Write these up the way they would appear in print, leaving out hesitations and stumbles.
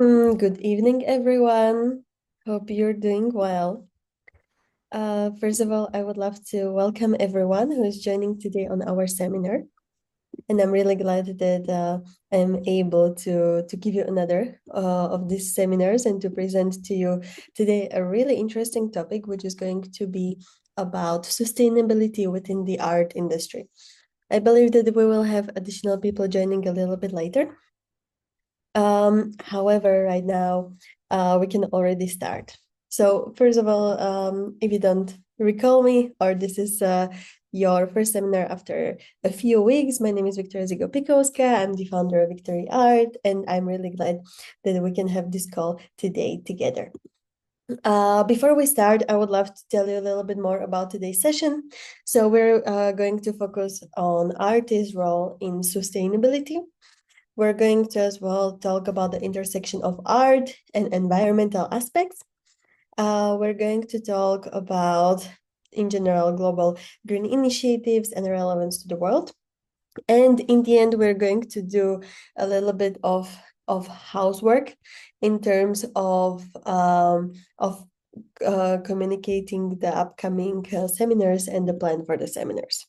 Good evening, everyone. Hope you're doing well. First of all, I would love to welcome everyone who is joining today on our seminar. And I'm really glad that I'm able to give you another of these seminars and to present to you today a really interesting topic, which is going to be about sustainability within the art industry. I believe that we will have additional people joining a little bit later. However, right now, we can already start. So first of all, if you don't recall me, or this is your first seminar after a few weeks, my name is Victoria Zigopikowska. I'm the founder of Victory Art, and I'm really glad that we can have this call today together. Before we start, I would love to tell you a little bit more about today's session. So we're going to focus on artists' role in sustainability. We're going to as well talk about the intersection of art and environmental aspects. We're going to talk about, in general, global green initiatives and relevance to the world. And in the end, we're going to do a little bit of housework in terms of communicating the upcoming seminars and the plan for the seminars.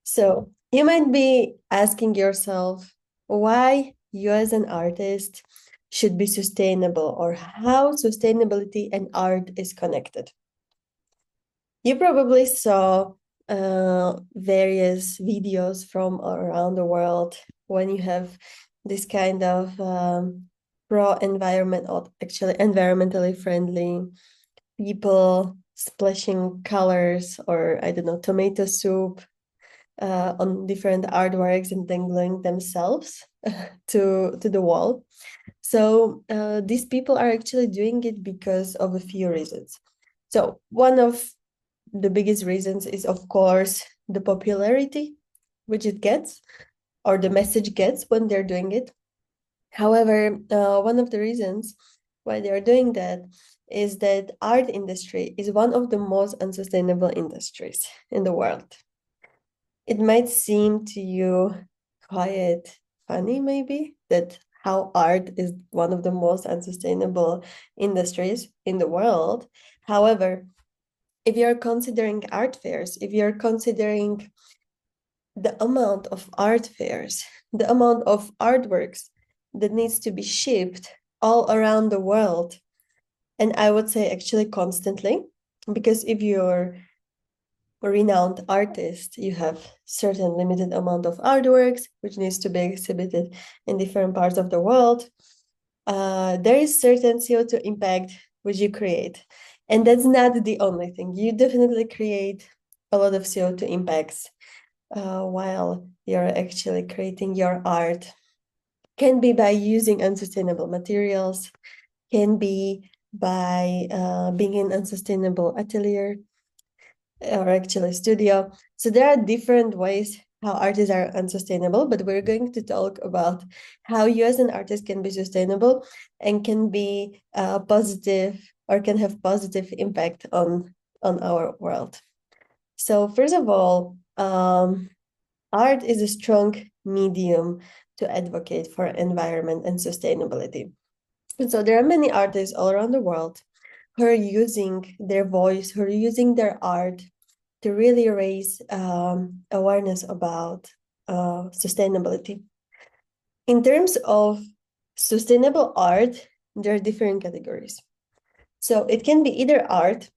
So you might be asking yourself why you as an artist should be sustainable or how sustainability and art is connected. You probably saw various videos from around the world when you have this kind of pro-environment, or actually environmentally friendly people splashing colors or, I don't know, tomato soup on different artworks and then gluing themselves to the wall. So these people are actually doing it because of a few reasons. So one of the biggest reasons is, of course, the popularity which it gets or the message gets when they're doing it. However, one of the reasons why they are doing that is that art industry is one of the most unsustainable industries in the world. It might seem to you quite funny, maybe, that how art is one of the most unsustainable industries in the world. However, if you're considering art fairs, if you're considering the amount of art fairs, the amount of artworks that needs to be shipped all around the world, and I would say actually constantly, because if you're a renowned artist, you have certain limited amount of artworks which needs to be exhibited in different parts of the world. There is certain CO2 impact which you create, and that's not the only thing. You definitely create a lot of CO2 impacts while you're actually creating your art. Can be by using unsustainable materials, can be by being in unsustainable atelier or actually studio. So there are different ways how artists are unsustainable, but we're going to talk about how you as an artist can be sustainable and can be positive or can have positive impact on our world. So first of all, art is a strong medium to advocate for environment and sustainability. And so there are many artists all around the world who are using their voice, who are using their art to really raise awareness about sustainability. In terms of sustainable art, there are different categories. So it can be either art,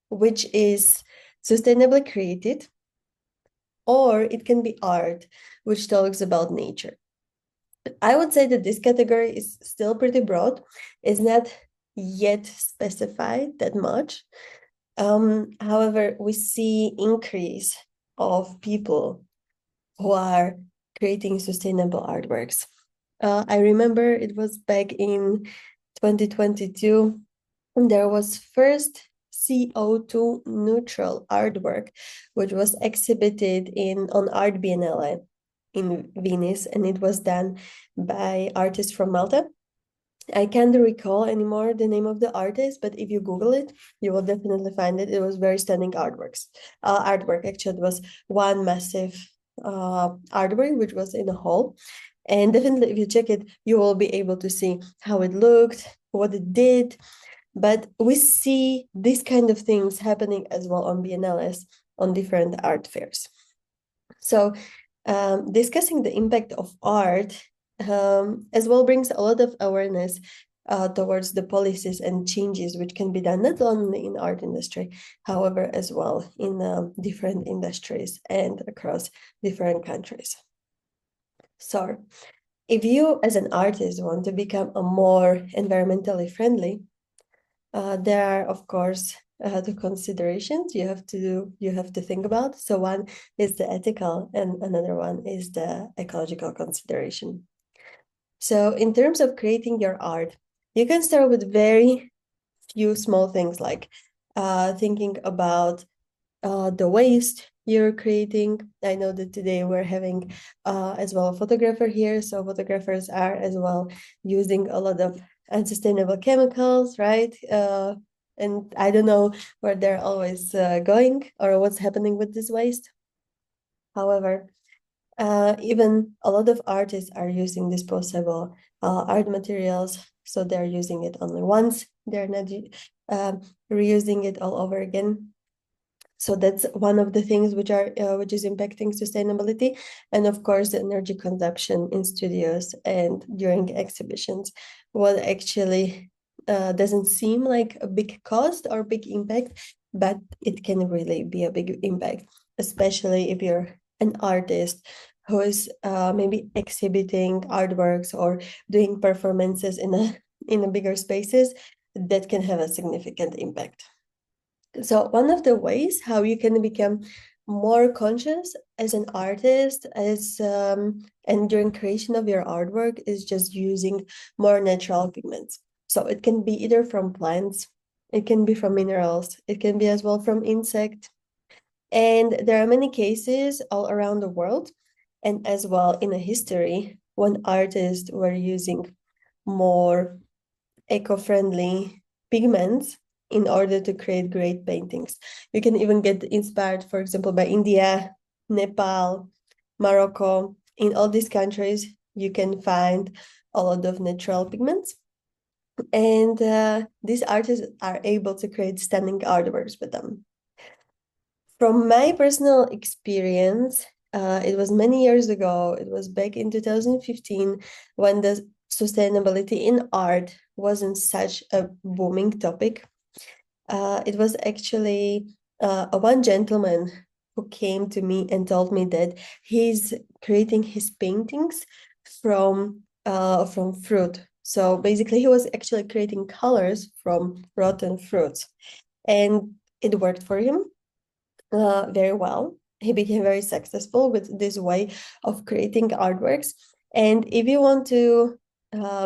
which is sustainably created, or it can be art, which talks about nature. I would say that this category is still pretty broad. It's not yet specified that much. However, we see increase of people who are creating sustainable artworks. I remember it was back in 2022, there was first CO2 neutral artwork, which was exhibited on Art Biennale in Venice, and it was done by artists from Malta. I can't recall anymore the name of the artist, but if you Google it, you will definitely find it. It was very stunning artworks. Artwork actually, it was one massive artwork which was in a hall, And definitely, if you check it, you will be able to see how it looked, what it did. But we see these kind of things happening as well on biennales, on different art fairs. So discussing the impact of art as well brings a lot of awareness towards the policies and changes which can be done not only in art industry, however, as well in different industries and across different countries. So if you as an artist want to become a more environmentally friendly, there are, of course, the considerations you have to think about. So one is the ethical, and another one is the ecological consideration. So in terms of creating your art, you can start with very few small things like thinking about the waste you're creating. I know that today we're having as well a photographer here, so photographers are as well using a lot of unsustainable chemicals, right? And I don't know where they're always going or what's happening with this waste. However, even a lot of artists are using disposable art materials, so they're using it only once. They're not reusing it all over again. So that's one of the things which is impacting sustainability, and of course the energy consumption in studios and during exhibitions. What actually doesn't seem like a big cost or big impact, but it can really be a big impact, especially if you're an artist who is maybe exhibiting artworks or doing performances in a bigger spaces. That can have a significant impact. So one of the ways how you can become more conscious as an artist and during creation of your artwork is just using more natural pigments. So it can be either from plants, it can be from minerals, it can be as well from insect. And there are many cases all around the world and as well in a history when artists were using more eco-friendly pigments in order to create great paintings. You can even get inspired, for example, by India, Nepal, Morocco. In all these countries, you can find a lot of natural pigments. And these artists are able to create stunning artworks with them. From my personal experience, it was many years ago, it was back in 2015 when the sustainability in art wasn't such a booming topic. It was actually one gentleman who came to me and told me that he's creating his paintings from fruit. So basically, he was actually creating colors from rotten fruits, and it worked for him very well. He became very successful with this way of creating artworks. And if you want to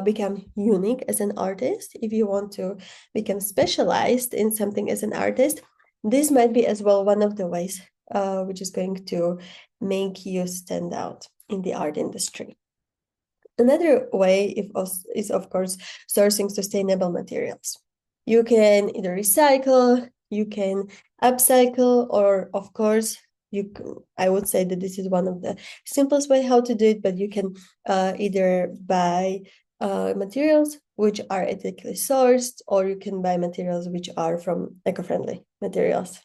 become unique as an artist, if you want to become specialized in something as an artist, this might be as well one of the ways which is going to make you stand out in the art industry. Another way is, of course, sourcing sustainable materials. You can either recycle, you can upcycle, or of course, I would say that this is one of the simplest way how to do it, but you can either buy materials which are ethically sourced, or you can buy materials which are from eco-friendly materials.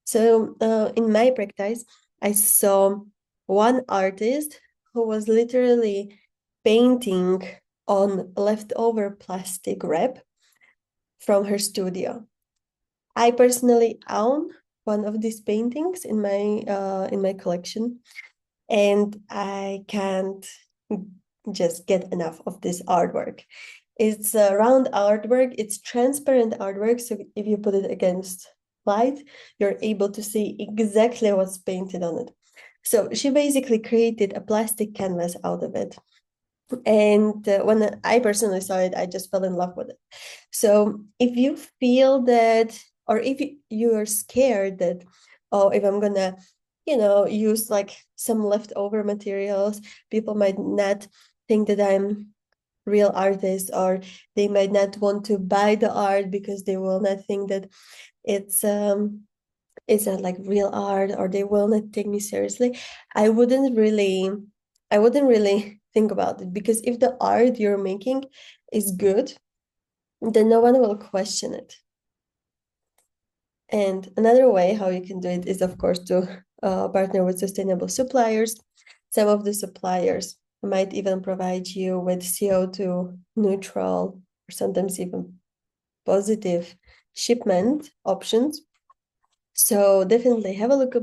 So in my practice, I saw one artist who was literally painting on leftover plastic wrap from her studio. I personally own one of these paintings in my collection, and I can't just get enough of this artwork. It's a round artwork, it's transparent artwork, so if you put it against light, you're able to see exactly what's painted on it. So she basically created a plastic canvas out of it. And when I personally saw it, I just fell in love with it. So if you feel that, or if you are scared that, oh, if I'm gonna, use like some leftover materials, people might not think that I'm real artist, or they might not want to buy the art because they will not think that it's not like real art, or they will not take me seriously. I wouldn't really think about it, because if the art you're making is good, then no one will question it. And another way how you can do it is, of course, to partner with sustainable suppliers. Some of the suppliers might even provide you with CO2 neutral, or sometimes even positive shipment options. So definitely have a look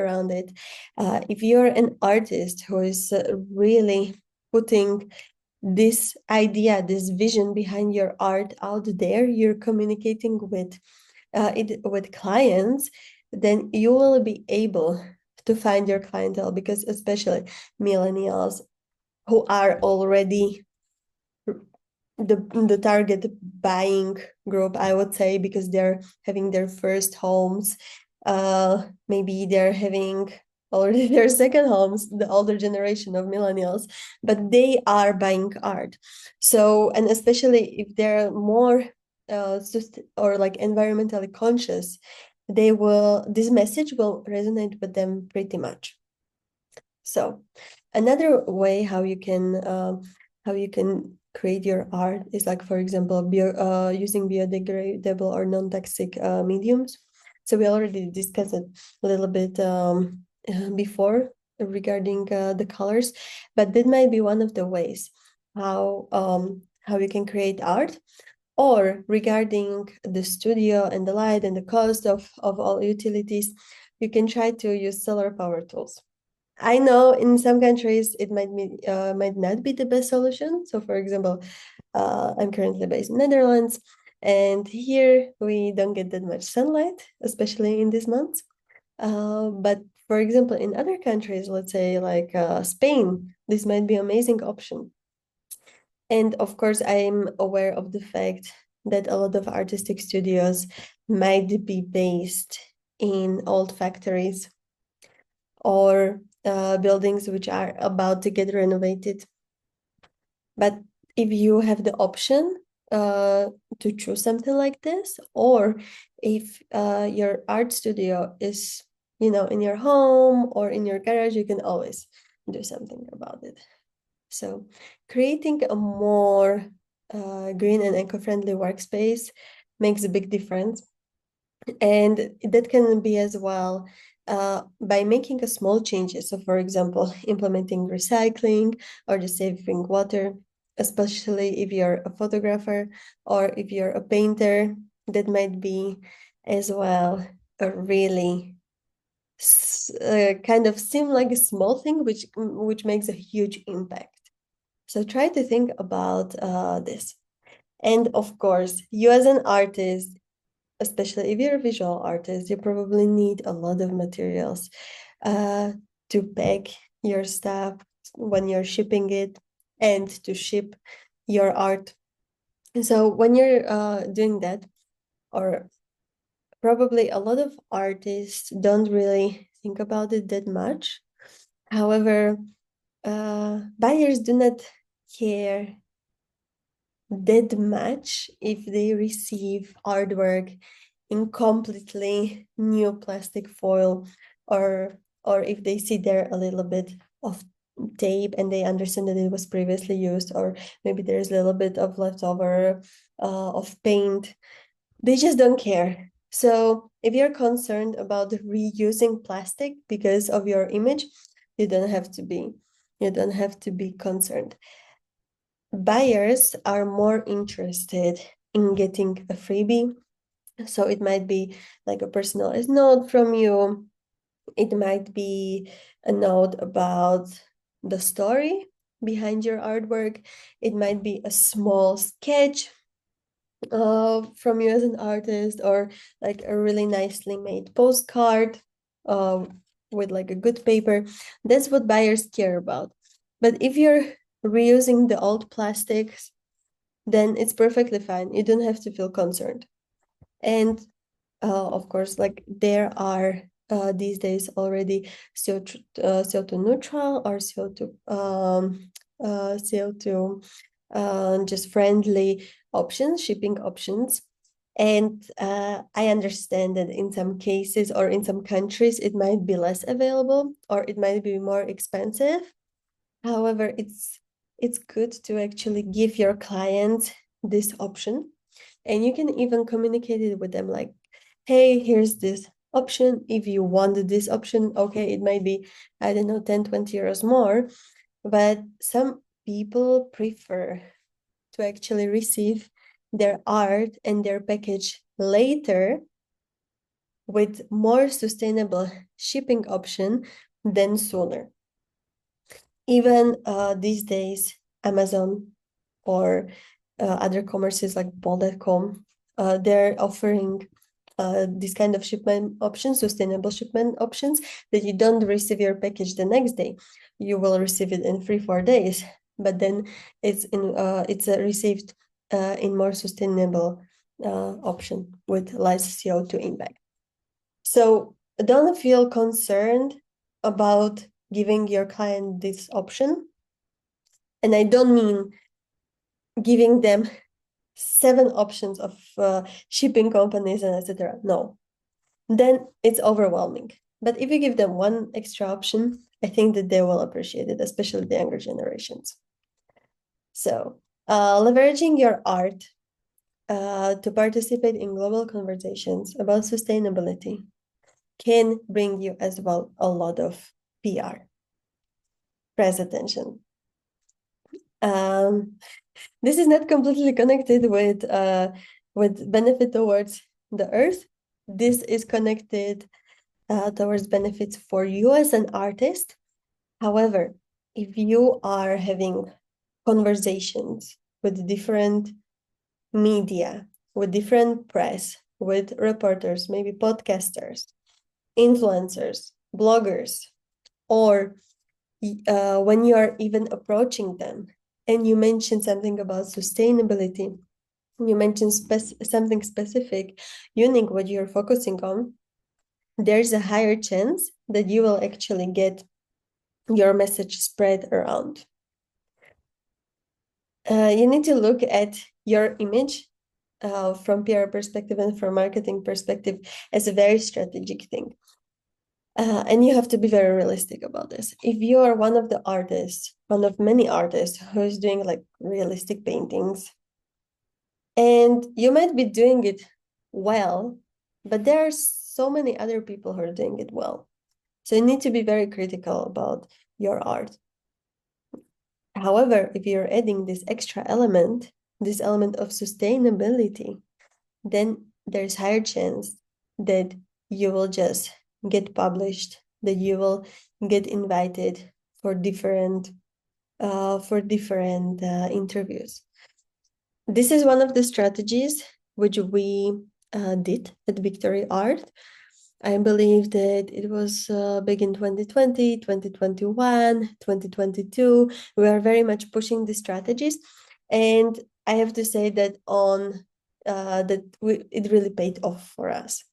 around it. If you're an artist who is really putting this idea, this vision behind your art out there, you're communicating with clients, then you will be able to find your clientele, because especially millennials who are already the target buying group, I would say, because they're having their first homes, maybe they're having already their second homes, the older generation of millennials, but they are buying art. So, and especially if they're more or like environmentally conscious, this message will resonate with them pretty much. So another way how you can create your art is, like, for example, using biodegradable or non-toxic mediums. So we already discussed it a little bit before regarding the colors, but that might be one of the ways how you can create art. Or regarding the studio and the light and the cost of all utilities, you can try to use solar power tools. I know in some countries it might not be the best solution. So, for example, I'm currently based in Netherlands, and here we don't get that much sunlight, especially in these months. But for example, in other countries, let's say like Spain, this might be an amazing option. And of course, I'm aware of the fact that a lot of artistic studios might be based in old factories or buildings which are about to get renovated. But if you have the option to choose something like this, or if your art studio is, in your home or in your garage, you can always do something about it. So creating a more green and eco-friendly workspace makes a big difference. And that can be as well by making a small changes. So, for example, implementing recycling or just saving water, especially if you're a photographer or if you're a painter, that might be as well a really kind of seem like a small thing, which makes a huge impact. So try to think about this. And of course, you as an artist, especially if you're a visual artist, you probably need a lot of materials to pack your stuff when you're shipping it and to ship your art. And so when you're doing that, or probably a lot of artists don't really think about it that much. However, buyers do not care that much if they receive artwork in completely new plastic foil, or if they see there a little bit of tape and they understand that it was previously used, or maybe there's a little bit of leftover of paint. They just don't care. So if you're concerned about reusing plastic because of your image, you don't have to be concerned. Buyers are more interested in getting a freebie. So it might be like a personalized note from you. It might be a note about the story behind your artwork. It might be a small sketch from you as an artist, or like a really nicely made postcard with like a good paper. That's what buyers care about. But if you're reusing the old plastics, then it's perfectly fine. You don't have to feel concerned. And of course, like there are these days already CO2 neutral or CO2 just friendly options, shipping options. And I understand that in some cases or in some countries, it might be less available or it might be more expensive. However, it's it's good to actually give your client this option. And you can even communicate it with them like, hey, here's this option. If you wanted this option, okay, it might be, I don't know, 10, 20 euros more. But some people prefer to actually receive their art and their package later with more sustainable shipping option than sooner. Even these days, Amazon or other commerces like bol.com, they're offering this kind of shipment options, sustainable shipment options, that you don't receive your package the next day. You will receive it in 3-4 days, but then it's received in more sustainable option with less CO2 impact. So don't feel concerned about giving your client this option. And I don't mean giving them 7 options of shipping companies and etc. No, then it's overwhelming. But if you give them one extra option, I think that they will appreciate it, especially the younger generations. So leveraging your art to participate in global conversations about sustainability can bring you as well a lot of PR. Press attention. This is not completely connected with benefit towards the earth. This is connected towards benefits for you as an artist. However, if you are having conversations with different media, with different press, with reporters, maybe podcasters, influencers, bloggers, or when you are even approaching them and you mention something about sustainability, you mention something specific, unique, what you're focusing on, there's a higher chance that you will actually get your message spread around. You need to look at your image from PR perspective and from marketing perspective as a very strategic thing. And you have to be very realistic about this. If you are one of the artists, one of many artists who is doing like realistic paintings, and you might be doing it well, but there are so many other people who are doing it well. So you need to be very critical about your art. However, if you're adding this extra element, this element of sustainability, then there's higher chance that you will just get published, that you will get invited for different interviews. This is one of the strategies which we did at Victory Art. I believe that it was back in 2020, 2021, 2022. We are very much pushing the strategies. And I have to say that it really paid off for us.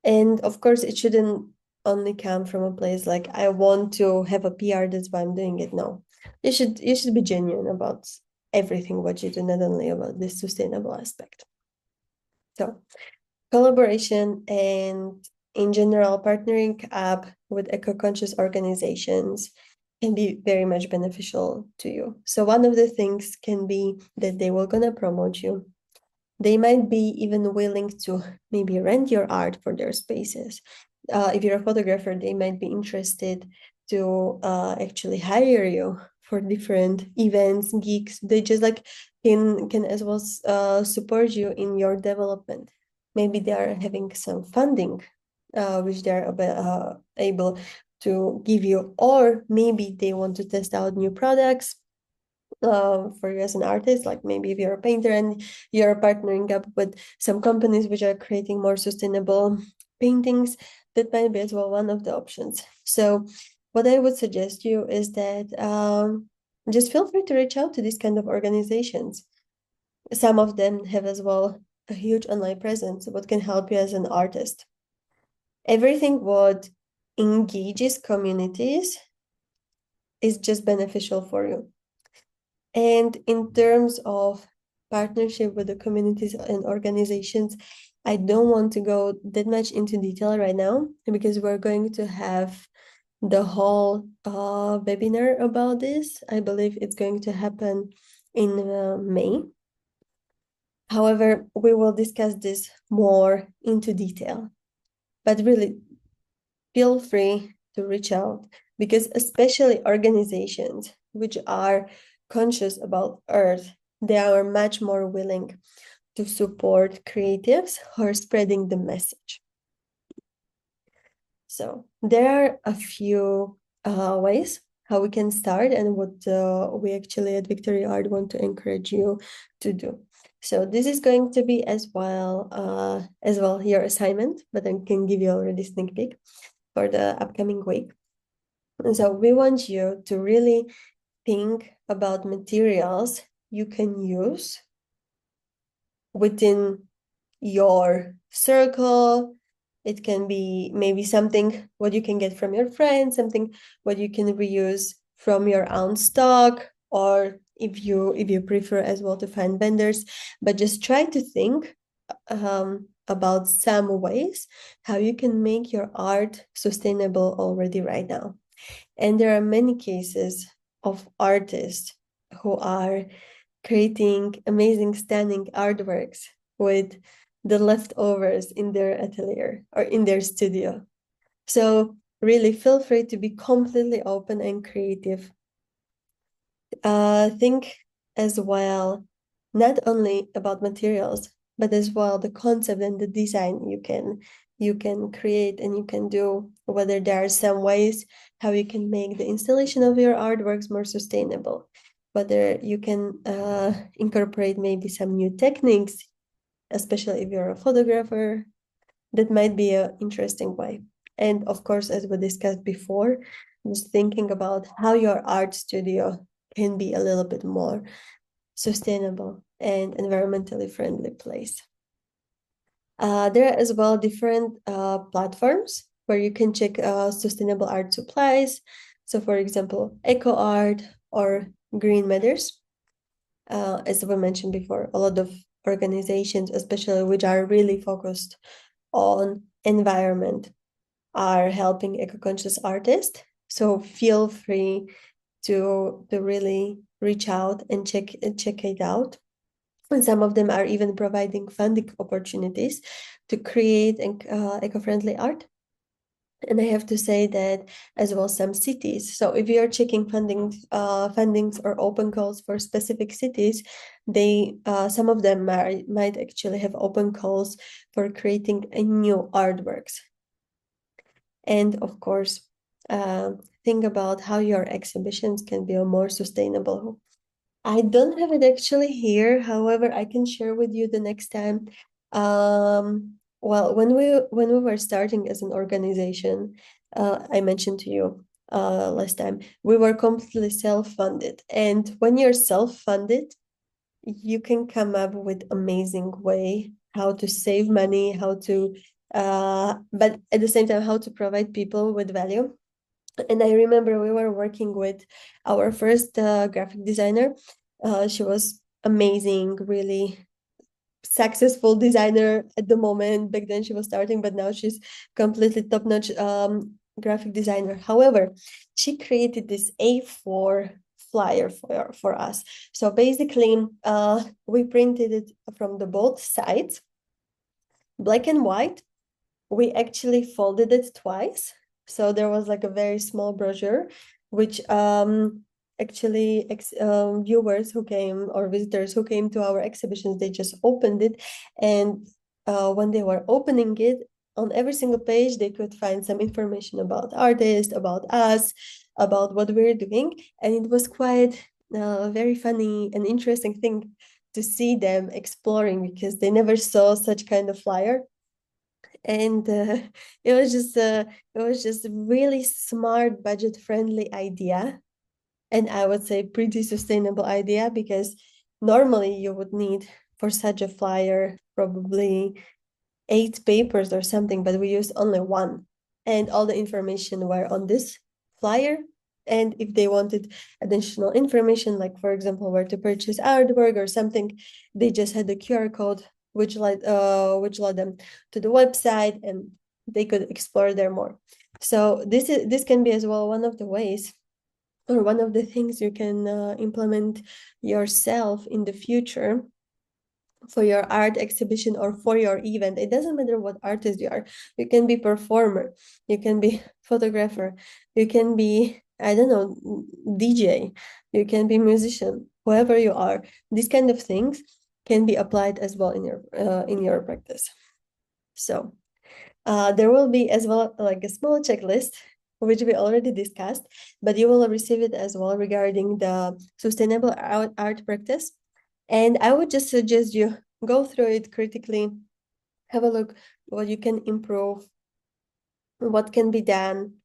And of course, it shouldn't only come from a place like, I want to have a PR, that's why I'm doing it. No, you should be genuine about everything what you do, not only about this sustainable aspect. So collaboration and in general partnering up with eco-conscious organizations can be very much beneficial to you. So one of the things can be that they will gonna promote you. They might be even willing to maybe rent your art for their spaces. If you're a photographer, they might be interested to actually hire you for different events, gigs. They just like can as well support you in your development. Maybe they are having some funding, which they're able to give you, or maybe they want to test out new products for you as an artist. Like maybe if you're a painter and you're partnering up with some companies which are creating more sustainable paintings, that might be as well one of the options. So what I would suggest you is that just feel free to reach out to these kind of organizations. Some of them have as well a huge online presence, what can help you as an artist. Everything what engages communities is just beneficial for you. And in terms of partnership with the communities and organizations, I don't want to go that much into detail right now because we're going to have the whole webinar about this. I believe it's going to happen in May. However, we will discuss this more into detail. But really, feel free to reach out, because especially organizations which are conscious about Earth, they are much more willing to support creatives who are spreading the message. So there are a few ways how we can start, and what we actually at Victory Art want to encourage you to do. So this is going to be as well your assignment, but I can give you already sneak peek for the upcoming week. And so we want you to really think about materials you can use within your circle. It can be maybe something what you can get from your friends, something what you can reuse from your own stock, or if you prefer as well to find vendors. But just try to think about some ways how you can make your art sustainable already right now. And there are many cases of artists who are creating amazing stunning artworks with the leftovers in their atelier or in their studio. So really feel free to be completely open and creative. Think as well, not only about materials, but as well the concept and the design you can create and you can do, whether there are some ways how you can make the installation of your artworks more sustainable, whether you can incorporate maybe some new techniques, especially if you're a photographer. That might be an interesting way. And of course, as we discussed before, just thinking about how your art studio can be a little bit more sustainable and environmentally friendly place. There are as well different platforms where you can check sustainable art supplies. So for example, Eco Art or Green Matters. As we mentioned before, a lot of organizations, especially which are really focused on environment, are helping eco-conscious artists. So feel free to really reach out and check it out. And some of them are even providing funding opportunities to create eco-friendly art. And I have to say that as well some cities. So if you're checking fundings or open calls for specific cities, they some of them might actually have open calls for creating a new artworks. And of course, think about how your exhibitions can be more sustainable. I don't have it actually here. However, I can share with you the next time. Well, when we were starting as an organization, I mentioned to you last time, we were completely self-funded. And when you're self-funded, you can come up with amazing way how to save money, how to but at the same time how to provide people with value. And I remember we were working with our first graphic designer. She was amazing, really successful designer at the moment. Back then she was starting, but now she's completely top-notch graphic designer. However, she created this A4 flyer for us. So basically, we printed it from the both sides, black and white. We actually folded it twice. So there was like a very small brochure, which actually viewers who came or visitors who came to our exhibitions, they just opened it. And when they were opening it, on every single page, they could find some information about artists, about us, about what we're doing. And it was quite a very funny and interesting thing to see them exploring, because they never saw such kind of flyer. And it was just a really smart, budget friendly idea, and I would say pretty sustainable idea, because normally you would need for such a flyer probably 8 papers or something, but we used only one, and all the information were on this flyer. And if they wanted additional information, like for example where to purchase artwork or something, they just had the QR code which led them to the website, and they could explore there more. So this can be as well one of the ways or one of the things you can implement yourself in the future for your art exhibition or for your event. It doesn't matter what artist you are. You can be performer, you can be photographer, you can be, I don't know, DJ, you can be musician, whoever you are. These kind of things can be applied as well in your practice. So there will be as well like a small checklist, which we already discussed, but you will receive it as well regarding the sustainable art practice. And I would just suggest you go through it critically, have a look what you can improve, what can be done.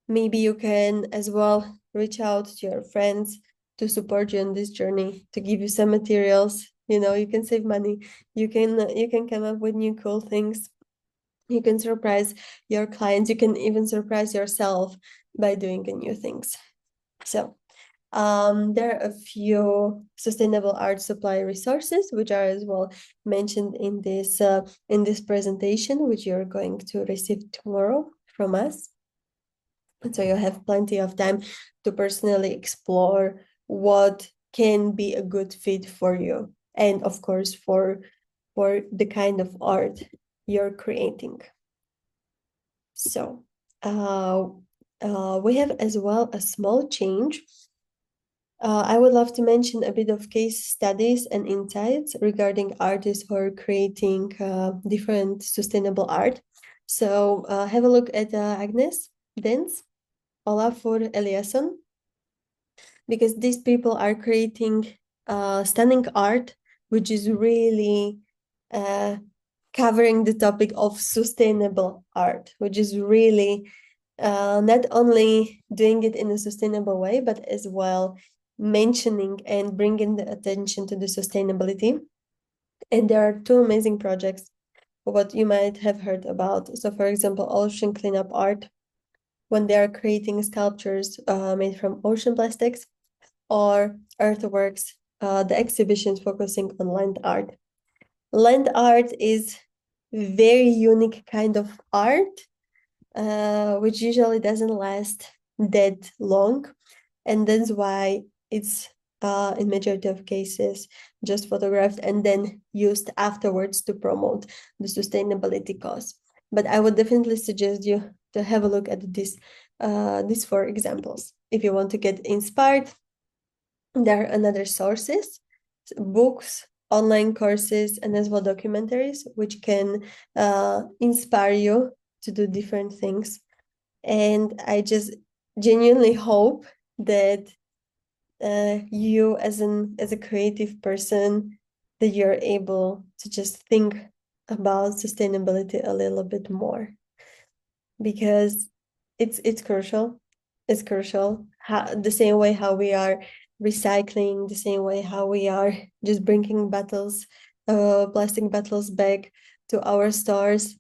Maybe you can as well reach out to your friends to support you in this journey, to give you some materials. You know, you can save money. You can come up with new cool things. You can surprise your clients. You can even surprise yourself by doing new things. So there are a few sustainable art supply resources which are as well mentioned in this presentation, which you're going to receive tomorrow from us. So you have plenty of time to personally explore what can be a good fit for you, and of course for the kind of art you're creating. So we have as well a small change. I would love to mention a bit of case studies and insights regarding artists who are creating different sustainable art. So have a look at Agnes Dens, Olafur Eliasson, because these people are creating stunning art, which is really covering the topic of sustainable art, which is really not only doing it in a sustainable way, but as well mentioning and bringing the attention to the sustainability. And there are two amazing projects, what you might have heard about. So, for example, ocean cleanup art, when they are creating sculptures made from ocean plastics, or earthworks, the exhibitions focusing on land art. Land art is very unique kind of art, which usually doesn't last that long, and that's why it's in majority of cases just photographed and then used afterwards to promote the sustainability cause. But I would definitely suggest you to have a look at these four examples if you want to get inspired. There are another sources, books, online courses, and as well documentaries, which can inspire you to do different things. And I just genuinely hope that you as a creative person, that you're able to just think about sustainability a little bit more, because it's crucial. It's crucial. The same way how we are recycling, the same way how we are just bringing bottles, plastic bottles back to our stores.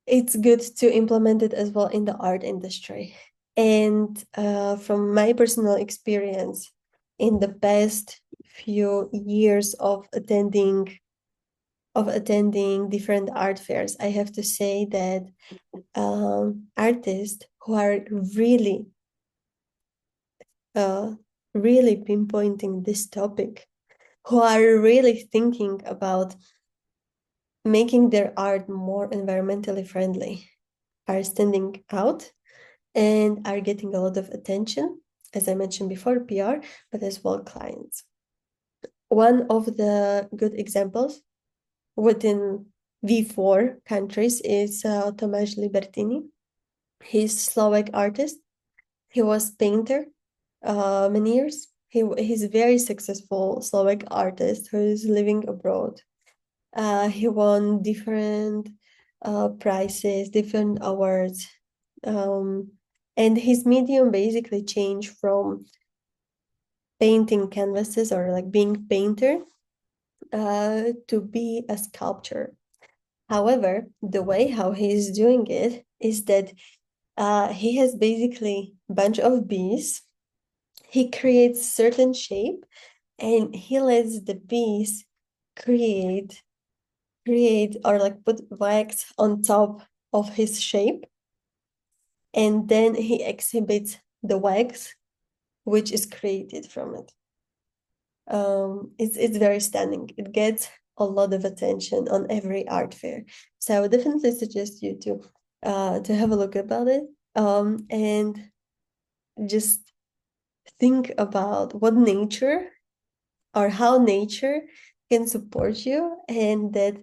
It's good to implement it as well in the art industry. And from my personal experience, in the past few years of attending different art fairs, I have to say that artists who are uh, really pinpointing this topic, who are really thinking about making their art more environmentally friendly, are standing out and are getting a lot of attention, as I mentioned before, PR, but as well clients. One of the good examples within V4 countries is Tomasz Libertini. He's Slovak artist. He was painter many years. He's a very successful Slovak artist who is living abroad. He won different prizes, different awards. And his medium basically changed from painting canvases or like being painter to be a sculptor. However, the way how he is doing it is that he has basically a bunch of bees. He creates certain shape and he lets the bees create or like put wax on top of his shape. and then he exhibits the wax which is created from it. It's very stunning. It gets a lot of attention on every art fair. So I would definitely suggest you to have a look about it, and just think about what nature or how nature can support you, and that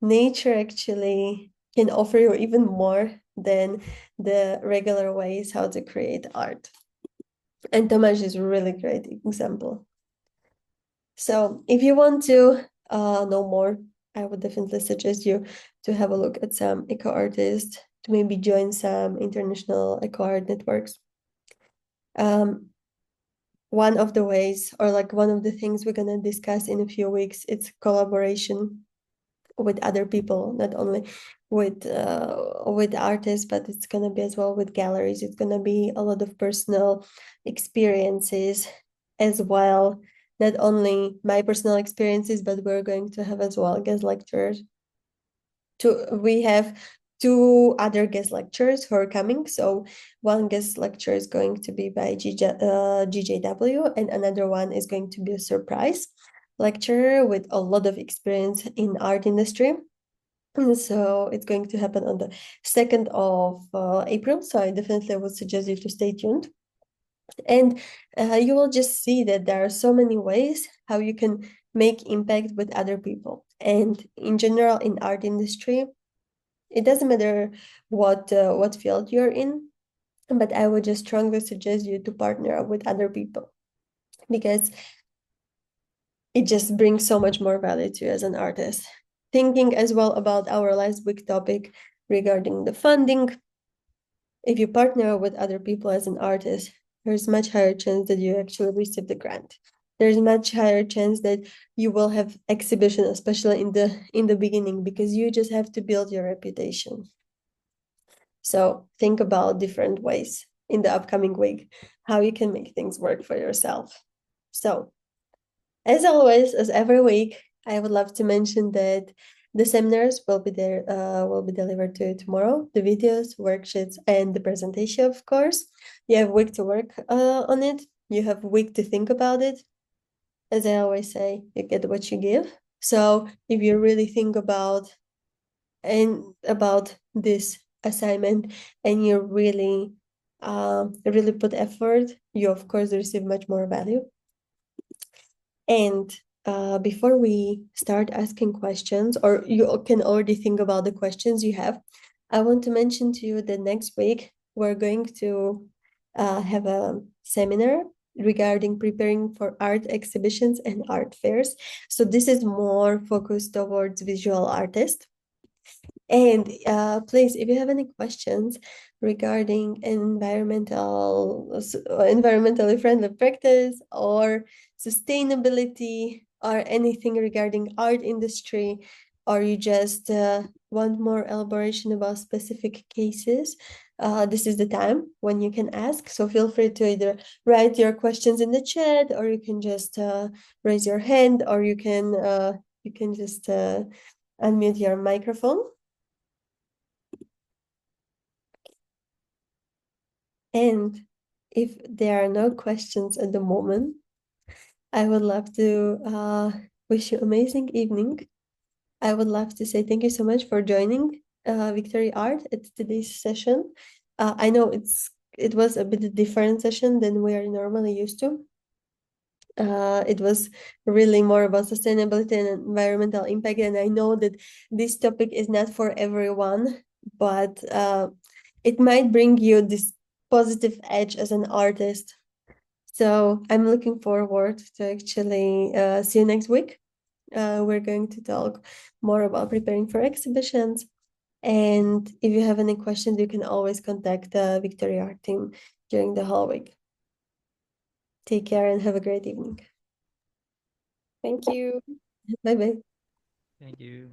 nature actually can offer you even more than the regular ways how to create art. And Tomasz is a really great example. So if you want to know more, I would definitely suggest you to have a look at some eco artists, to maybe join some international eco art networks. One of the ways, or like one of the things we're gonna discuss in a few weeks, it's collaboration with other people, not only with artists, but it's gonna be as well with galleries. It's gonna be a lot of personal experiences as well. Not only my personal experiences, but we're going to have as well guest lecturers. We have two other guest lecturers who are coming. So one guest lecture is going to be by GJW, and another one is going to be a surprise lecturer with a lot of experience in art industry. And so it's going to happen on the 2nd of April. So I definitely would suggest you to stay tuned. And you will just see that there are so many ways how you can make impact with other people. And in general, in art industry, it doesn't matter what field you're in, but I would just strongly suggest you to partner up with other people, because it just brings so much more value to you as an artist. Thinking as well about our last week topic regarding the funding, if you partner with other people as an artist, there's much higher chance that you actually receive the grant. There's much higher chance that you will have exhibition, especially in the beginning, because you just have to build your reputation. So think about different ways in the upcoming week, how you can make things work for yourself. So as always, as every week, I would love to mention that the seminars will be there, will be delivered to you tomorrow. The videos, worksheets, and the presentation, of course. You have a week to work on it. You have a week to think about it. As I always say, you get what you give. So if you really think about this assignment, and you really put effort, you of course receive much more value. And before we start asking questions, or you can already think about the questions you have, I want to mention to you that next week we're going to have a seminar regarding preparing for art exhibitions and art fairs. So this is more focused towards visual artists. And please, if you have any questions regarding environmentally friendly practice, or sustainability, or anything regarding art industry, or you just want more elaboration about specific cases, this is the time when you can ask. So feel free to either write your questions in the chat, or you can just raise your hand, or you can just unmute your microphone. And if there are no questions at the moment, I would love to wish you amazing evening. I would love to say thank you so much for joining Victory Art at today's session. I know it was a bit different session than we are normally used to. It was really more about sustainability and environmental impact, and I know that this topic is not for everyone, but it might bring you this positive edge as an artist. So I'm looking forward to actually see you next week. We're going to talk more about preparing for exhibitions. And if you have any questions, you can always contact the Victory Art team during the whole week. Take care and have a great evening. Thank you. Bye bye. Thank you.